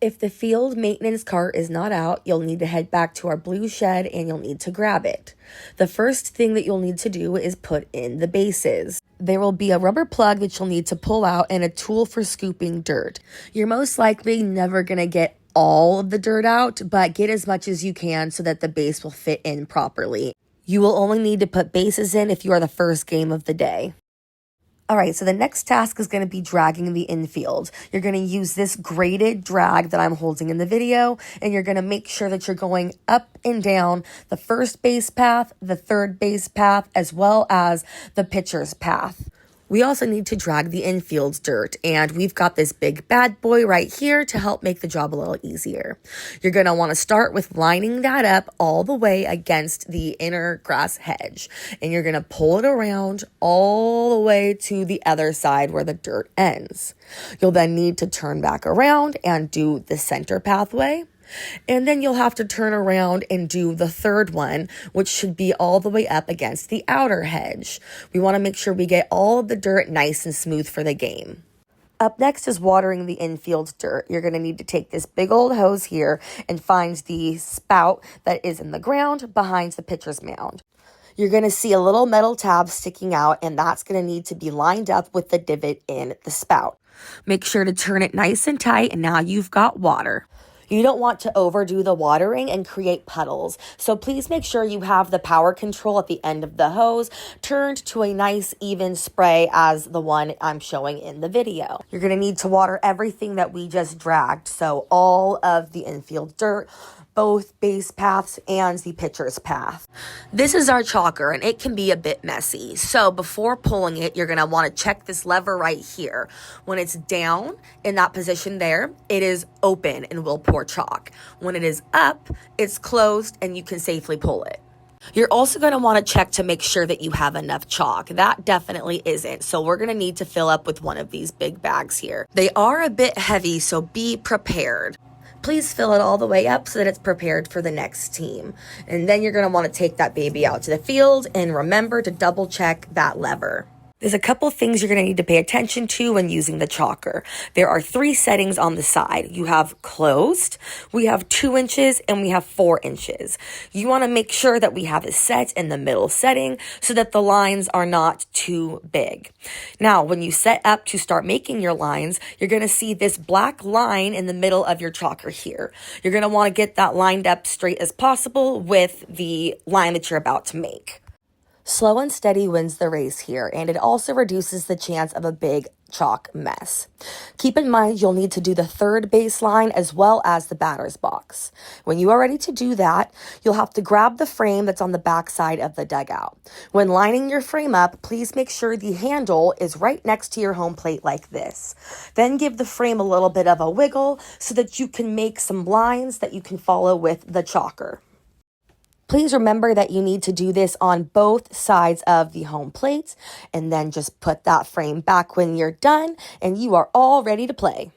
If the field maintenance cart is not out, you'll need to head back to our blue shed and you'll need to grab it. The first thing that you'll need to do is put in the bases. There will be a rubber plug that you'll need to pull out and a tool for scooping dirt. You're most likely never going to get all of the dirt out, but get as much as you can so that the base will fit in properly. You will only need to put bases in if you are the first game of the day. All right, so the next task is going to be dragging the infield. You're going to use this graded drag that I'm holding in the video, and you're going to make sure that you're going up and down the first base path, the third base path, as well as the pitcher's path. We also need to drag the infield dirt, and we've got this big bad boy right here to help make the job a little easier. You're going to want to start with lining that up all the way against the inner grass hedge, and you're going to pull it around all the way to the other side where the dirt ends. You'll then need to turn back around and do the center pathway. And then you'll have to turn around and do the third one, which should be all the way up against the outer hedge. We want to make sure we get all of the dirt nice and smooth for the game. Up next is watering the infield dirt. You're going to need to take this big old hose here and find the spout that is in the ground behind the pitcher's mound. You're going to see a little metal tab sticking out, and that's going to need to be lined up with the divot in the spout. Make sure to turn it nice and tight, and now you've got water. You don't want to overdo the watering and create puddles, so please make sure you have the power control at the end of the hose turned to a nice even spray as the one I'm showing in the video. You're going to need to water everything that we just dragged, so all of the infield dirt, both base paths and the pitcher's path. This is our chalker, and it can be a bit messy. So before pulling it, you're going to want to check this lever right here. When it's down in that position there, it is open and will pour chalk. When it is up, it's closed and you can safely pull it. You're also going to want to check to make sure that you have enough chalk. That definitely isn't. So we're going to need to fill up with one of these big bags here. They are a bit heavy, so be prepared. Please fill it all the way up so that it's prepared for the next team. And then you're going to want to take that baby out to the field and remember to double check that lever. There's a couple things you're going to need to pay attention to when using the chalker. There are 3 settings on the side. You have closed, we have 2 inches, and we have 4 inches. You want to make sure that we have it set in the middle setting so that the lines are not too big. Now, when you set up to start making your lines, you're going to see this black line in the middle of your chalker here. You're going to want to get that lined up straight as possible with the line that you're about to make. Slow and steady wins the race here, and it also reduces the chance of a big chalk mess. Keep in mind you'll need to do the third baseline as well as the batter's box. When you are ready to do that, you'll have to grab the frame that's on the back side of the dugout. When lining your frame up, please make sure the handle is right next to your home plate like this. Then give the frame a little bit of a wiggle so that you can make some lines that you can follow with the chalker. Please remember that you need to do this on both sides of the home plate, and then just put that frame back when you're done and you are all ready to play.